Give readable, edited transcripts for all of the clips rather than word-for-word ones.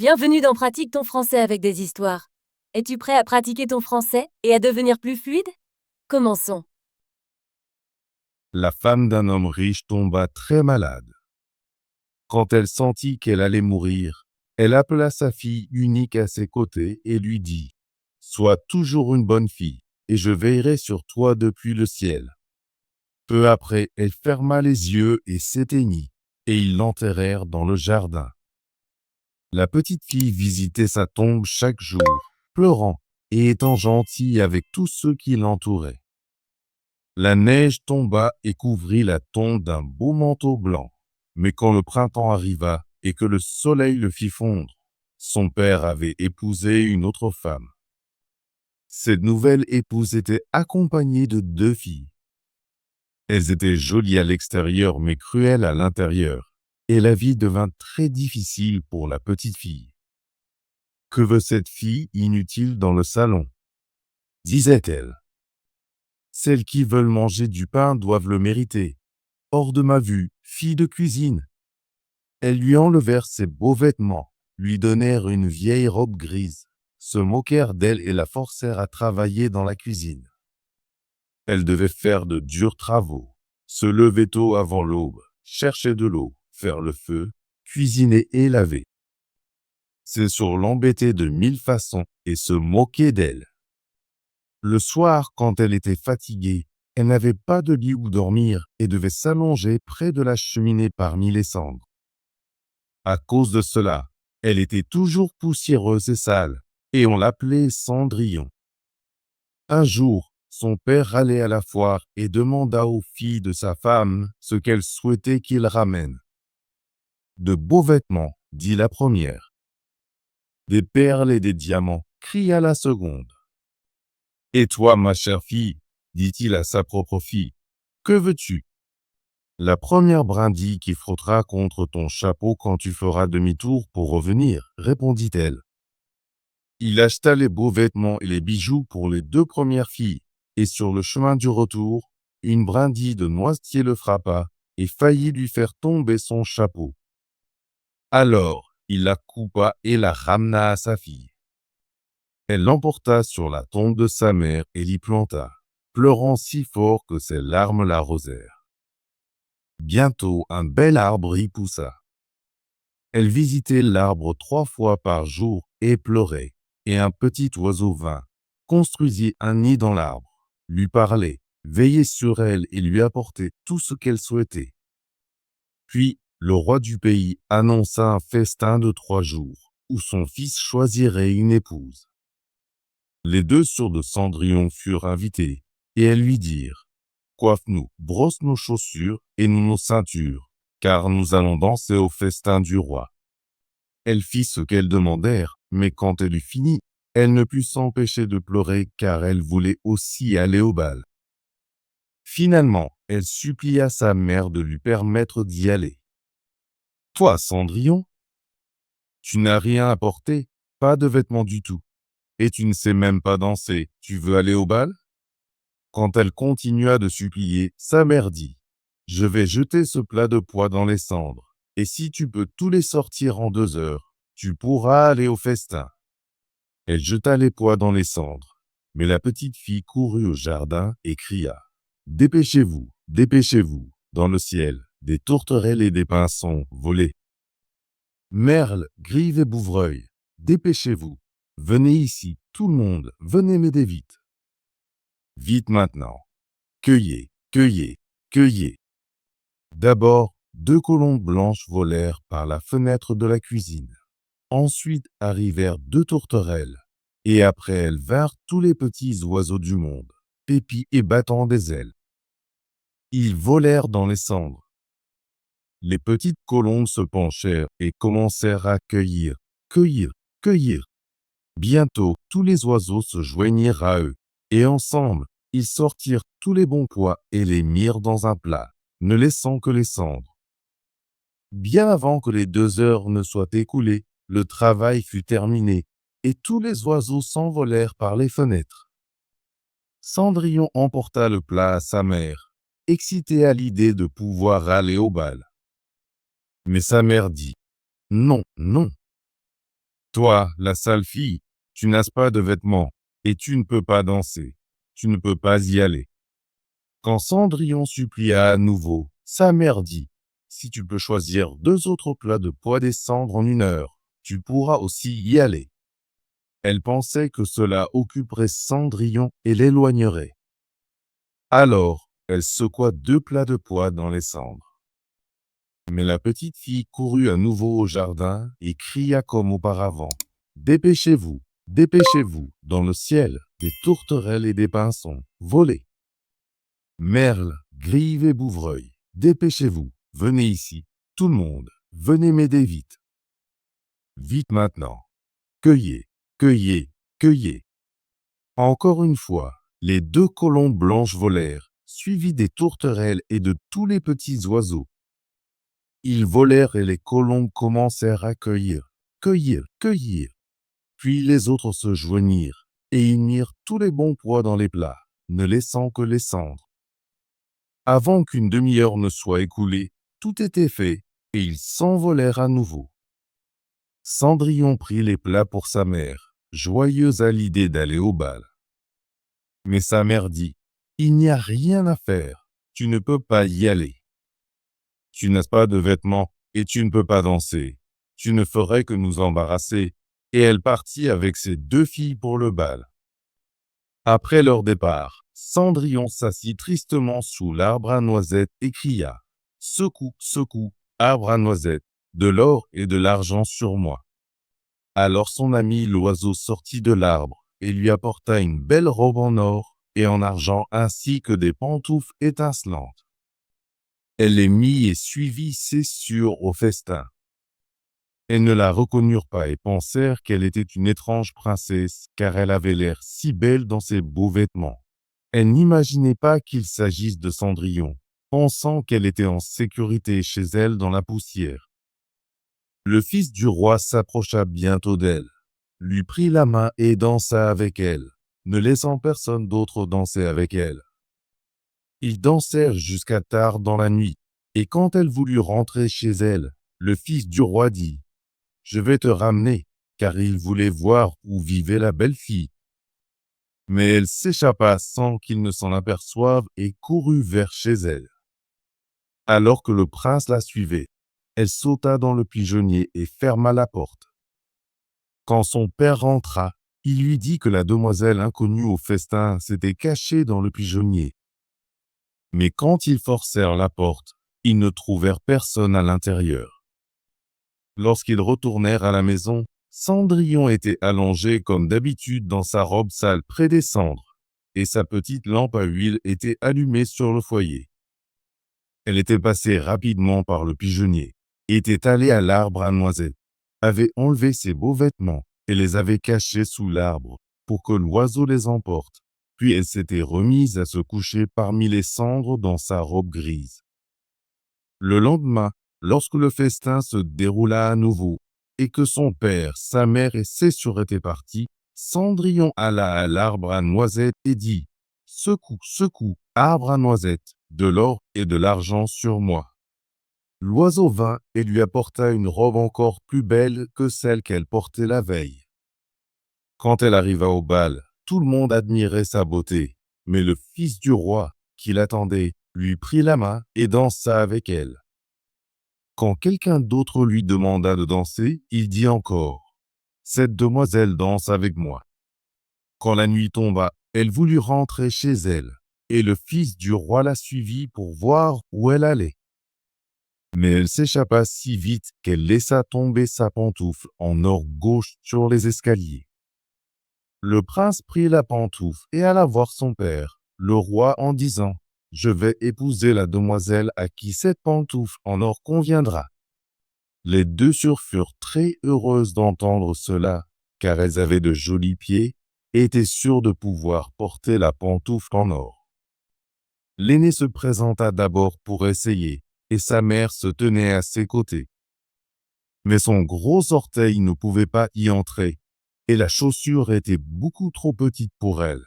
Bienvenue dans Pratique ton français avec des histoires. Es-tu prêt à pratiquer ton français et à devenir plus fluide? Commençons. La femme d'un homme riche tomba très malade. Quand elle sentit qu'elle allait mourir, elle appela sa fille unique à ses côtés et lui dit : « Sois toujours une bonne fille, et je veillerai sur toi depuis le ciel. » Peu après, elle ferma les yeux et s'éteignit, et ils l'enterrèrent dans le jardin. La petite fille visitait sa tombe chaque jour, pleurant et étant gentille avec tous ceux qui l'entouraient. La neige tomba et couvrit la tombe d'un beau manteau blanc. Mais quand le printemps arriva et que le soleil le fit fondre, son père avait épousé une autre femme. Cette nouvelle épouse était accompagnée de 2 filles. Elles étaient jolies à l'extérieur mais cruelles à l'intérieur, et la vie devint très difficile pour la petite fille. « Que veut cette fille inutile dans le salon ?» disait-elle. « Celles qui veulent manger du pain doivent le mériter. Hors de ma vue, fille de cuisine. » Elles lui enlevèrent ses beaux vêtements, lui donnèrent une vieille robe grise, se moquèrent d'elle et la forcèrent à travailler dans la cuisine. Elle devait faire de durs travaux, se lever tôt avant l'aube, chercher de l'eau, faire le feu, cuisiner et laver. C'est sur l'embêter de 1000 façons et se moquer d'elle. Le soir, quand elle était fatiguée, elle n'avait pas de lit où dormir et devait s'allonger près de la cheminée parmi les cendres. À cause de cela, elle était toujours poussiéreuse et sale, et on l'appelait Cendrillon. Un jour, son père allait à la foire et demanda aux filles de sa femme ce qu'elles souhaitaient qu'il ramène. « De beaux vêtements, » dit la première. « Des perles et des diamants, » cria la seconde. « Et toi, ma chère fille, » dit-il à sa propre fille, « que veux-tu ? » La première brindille qui frottera contre ton chapeau quand tu feras demi-tour pour revenir, répondit-elle. Il acheta les beaux vêtements et les bijoux pour les 2 premières filles, et sur le chemin du retour, une brindille de noisetier le frappa et faillit lui faire tomber son chapeau. Alors, il la coupa et la ramena à sa fille. Elle l'emporta sur la tombe de sa mère et l'y planta, pleurant si fort que ses larmes l'arrosèrent. Bientôt, un bel arbre y poussa. Elle visitait l'arbre 3 fois par jour et pleurait, et un petit oiseau vint, construisit un nid dans l'arbre, lui parlait, veillait sur elle et lui apportait tout ce qu'elle souhaitait. Puis, le roi du pays annonça un festin de 3 jours, où son fils choisirait une épouse. Les 2 sœurs de Cendrillon furent invitées, et elles lui dirent : « Coiffe-nous, brosse nos chaussures et noue nos ceintures, car nous allons danser au festin du roi. » Elle fit ce qu'elles demandèrent, mais quand elle eut fini, elle ne put s'empêcher de pleurer car elle voulait aussi aller au bal. Finalement, elle supplia sa mère de lui permettre d'y aller. « Toi, Cendrillon, tu n'as rien apporté, pas de vêtements du tout, et tu ne sais même pas danser, tu veux aller au bal ?» Quand elle continua de supplier, sa mère dit : « Je vais jeter ce plat de pois dans les cendres, et si tu peux tous les sortir en 2 heures, tu pourras aller au festin. » Elle jeta les pois dans les cendres, mais la petite fille courut au jardin et cria : « Dépêchez-vous, dépêchez-vous, dans le ciel, des tourterelles et des pinsons volés. Merle, grive et bouvreuil, dépêchez-vous, venez ici, tout le monde, venez m'aider vite. Vite maintenant, cueillez, cueillez, cueillez. » D'abord, 2 colombes blanches volèrent par la fenêtre de la cuisine. Ensuite arrivèrent 2 tourterelles, et après elles vinrent tous les petits oiseaux du monde, pépis et battant des ailes. Ils volèrent dans les cendres. Les petites colombes se penchèrent et commencèrent à cueillir, cueillir, cueillir. Bientôt, tous les oiseaux se joignirent à eux, et ensemble, ils sortirent tous les bons pois et les mirent dans un plat, ne laissant que les cendres. Bien avant que les 2 heures ne soient écoulées, le travail fut terminé, et tous les oiseaux s'envolèrent par les fenêtres. Cendrillon emporta le plat à sa mère, excitée à l'idée de pouvoir aller au bal. Mais sa mère dit : « Non, non, Toi, la sale fille, tu n'as pas de vêtements, et tu ne peux pas danser. Tu ne peux pas y aller. Quand Cendrillon supplia à nouveau, sa mère dit, si tu peux choisir 2 autres plats de pois des cendres en 1 heure, tu pourras aussi y aller. Elle pensait que cela occuperait Cendrillon et l'éloignerait. Alors, elle secoua 2 plats de pois dans les cendres. Mais la petite fille courut à nouveau au jardin et cria comme auparavant. Dépêchez-vous, dépêchez-vous, dans le ciel, des tourterelles et des pinsons, volez. Merle, grive et bouvreuil, dépêchez-vous, venez ici, tout le monde, venez m'aider vite. Vite maintenant. Cueillez, cueillez, cueillez. Encore une fois, les 2 colombes blanches volèrent, suivies des tourterelles et de tous les petits oiseaux. Ils volèrent et les colombes commencèrent à cueillir, cueillir, cueillir. Puis les autres se joignirent, et ils mirent tous les bons pois dans les plats, ne laissant que les cendres. Avant qu'une demi-heure ne soit écoulée, tout était fait, et ils s'envolèrent à nouveau. Cendrillon prit les plats pour sa mère, joyeuse à l'idée d'aller au bal. Mais sa mère dit, « Il n'y a rien à faire, tu ne peux pas y aller. Tu n'as pas de vêtements, et tu ne peux pas danser. Tu ne ferais que nous embarrasser. » Et elle partit avec ses 2 filles pour le bal. Après leur départ, Cendrillon s'assit tristement sous l'arbre à noisettes et cria « Secoue, secoue, arbre à noisettes, de l'or et de l'argent sur moi. » Alors son ami l'oiseau sortit de l'arbre et lui apporta une belle robe en or et en argent ainsi que des pantoufles étincelantes. Elle les mit et suivit ses sûrs au festin. Elles ne la reconnurent pas et pensèrent qu'elle était une étrange princesse, car elle avait l'air si belle dans ses beaux vêtements. Elles n'imaginaient pas qu'il s'agisse de Cendrillon, pensant qu'elle était en sécurité chez elle dans la poussière. Le fils du roi s'approcha bientôt d'elle, lui prit la main et dansa avec elle, ne laissant personne d'autre danser avec elle. Ils dansèrent jusqu'à tard dans la nuit, et quand elle voulut rentrer chez elle, le fils du roi dit « Je vais te ramener », car il voulait voir où vivait la belle fille. Mais elle s'échappa sans qu'il ne s'en aperçoive et courut vers chez elle. Alors que le prince la suivait, elle sauta dans le pigeonnier et ferma la porte. Quand son père rentra, il lui dit que la demoiselle inconnue au festin s'était cachée dans le pigeonnier. Mais quand ils forcèrent la porte, ils ne trouvèrent personne à l'intérieur. Lorsqu'ils retournèrent à la maison, Cendrillon était allongé comme d'habitude dans sa robe sale près des cendres, et sa petite lampe à huile était allumée sur le foyer. Elle était passée rapidement par le pigeonnier, était allée à l'arbre à noisettes, avait enlevé ses beaux vêtements et les avait cachés sous l'arbre pour que l'oiseau les emporte, puis elle s'était remise à se coucher parmi les cendres dans sa robe grise. Le lendemain, lorsque le festin se déroula à nouveau, et que son père, sa mère et ses sœurs étaient partis, Cendrillon alla à l'arbre à noisettes et dit « Secoue, secoue, arbre à noisettes, de l'or et de l'argent sur moi. » L'oiseau vint et lui apporta une robe encore plus belle que celle qu'elle portait la veille. Quand elle arriva au bal, tout le monde admirait sa beauté, mais le fils du roi, qui l'attendait, lui prit la main et dansa avec elle. Quand quelqu'un d'autre lui demanda de danser, il dit encore « Cette demoiselle danse avec moi. » Quand la nuit tomba, elle voulut rentrer chez elle, et le fils du roi la suivit pour voir où elle allait. Mais elle s'échappa si vite qu'elle laissa tomber sa pantoufle en or gauche sur les escaliers. Le prince prit la pantoufle et alla voir son père, le roi, en disant « Je vais épouser la demoiselle à qui cette pantoufle en or conviendra. » Les 2 sœurs furent très heureuses d'entendre cela, car elles avaient de jolis pieds et étaient sûres de pouvoir porter la pantoufle en or. L'aînée se présenta d'abord pour essayer, et sa mère se tenait à ses côtés. Mais son gros orteil ne pouvait pas y entrer, et la chaussure était beaucoup trop petite pour elle.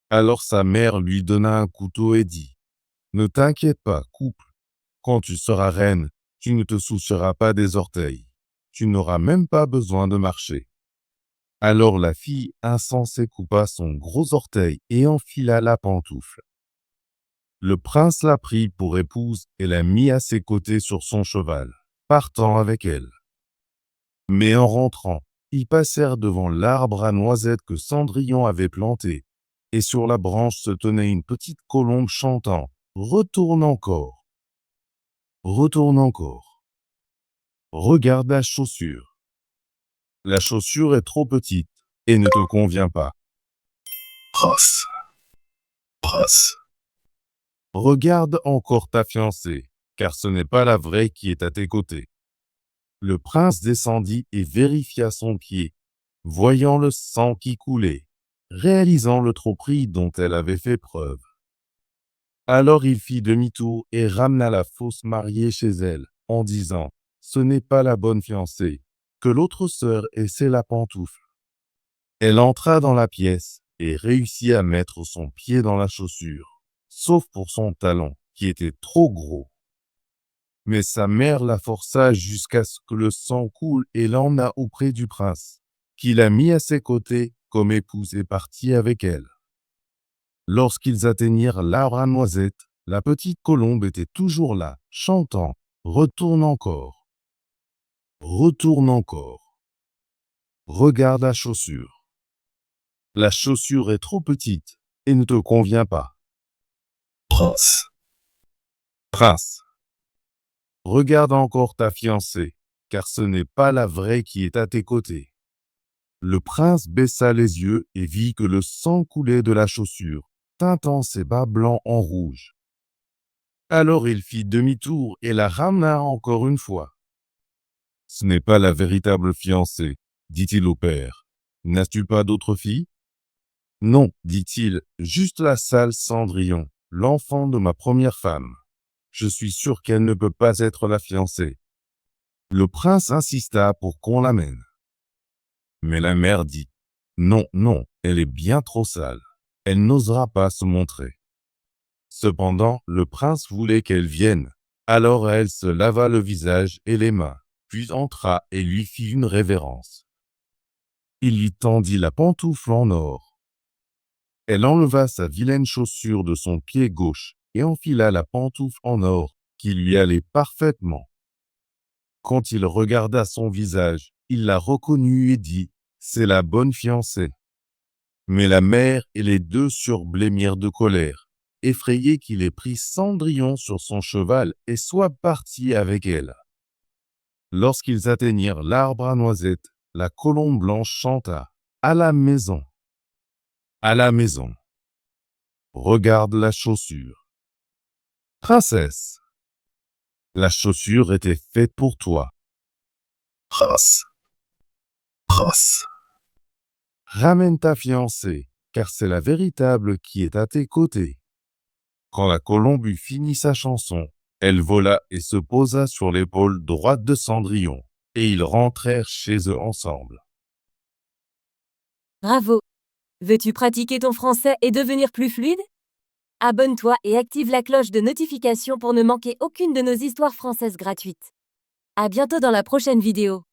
Alors sa mère lui donna un couteau et dit « Ne t'inquiète pas, couple, quand tu seras reine, tu ne te soucieras pas des orteils. tu n'auras même pas besoin de marcher. » Alors la fille insensée coupa son gros orteil et enfila la pantoufle. Le prince la prit pour épouse et la mit à ses côtés sur son cheval, partant avec elle. Mais en rentrant, ils passèrent devant l'arbre à noisettes que Cendrillon avait planté, et sur la branche se tenait une petite colombe chantant « Retourne encore, retourne encore. Regarde la chaussure. La chaussure est trop petite et ne te convient pas. Brasse, brasse. Regarde encore ta fiancée, car ce n'est pas la vraie qui est à tes côtés. » Le prince descendit et vérifia son pied, voyant le sang qui coulait, réalisant le tromperie dont elle avait fait preuve. Alors il fit demi-tour et ramena la fausse mariée chez elle, en disant « Ce n'est pas la bonne fiancée, que l'autre sœur essaie la pantoufle. » Elle entra dans la pièce et réussit à mettre son pied dans la chaussure, sauf pour son talon, qui était trop gros. Mais sa mère la força jusqu'à ce que le sang coule et l'emmena auprès du prince, qui la mit à ses côtés comme épouse et partit avec elle. Lorsqu'ils atteignirent l'arbre à noisettes, la petite colombe était toujours là, chantant « Retourne encore, retourne encore. Regarde la chaussure. La chaussure est trop petite et ne te convient pas. Prince, prince. Regarde encore ta fiancée, car ce n'est pas la vraie qui est à tes côtés. » Le prince baissa les yeux et vit que le sang coulait de la chaussure, teintant ses bas blancs en rouge. Alors il fit demi-tour et la ramena encore une fois. « Ce n'est pas la véritable fiancée, » dit-il au père. « N'as-tu pas d'autre fille ?»« Non, dit-il, juste la sale Cendrillon, l'enfant de ma première femme. Je suis sûr qu'elle ne peut pas être la fiancée. » Le prince insista pour qu'on l'amène. Mais la mère dit « Non, non, elle est bien trop sale. Elle n'osera pas se montrer. » Cependant, le prince voulait qu'elle vienne. Alors elle se lava le visage et les mains, puis entra et lui fit une révérence. Il lui tendit la pantoufle en or. Elle enleva sa vilaine chaussure de son pied gauche et enfila la pantoufle en or qui lui allait parfaitement. Quand il regarda son visage, il la reconnut et dit « C'est la bonne fiancée. » Mais la mère et les deux sœurs blêmirent de colère, effrayés qu'il ait pris Cendrillon sur son cheval et soit parti avec elle. Lorsqu'ils atteignirent l'arbre à noisettes, la colombe blanche chanta « À la maison, à la maison. Regarde la chaussure. Princesse, la chaussure était faite pour toi. Prince, prince. Ramène ta fiancée, car c'est la véritable qui est à tes côtés. » Quand la colombe eut fini sa chanson, elle vola et se posa sur l'épaule droite de Cendrillon, et ils rentrèrent chez eux ensemble. Bravo! Veux-tu pratiquer ton français et devenir plus fluide? Abonne-toi et active la cloche de notification pour ne manquer aucune de nos histoires françaises gratuites. À bientôt dans la prochaine vidéo.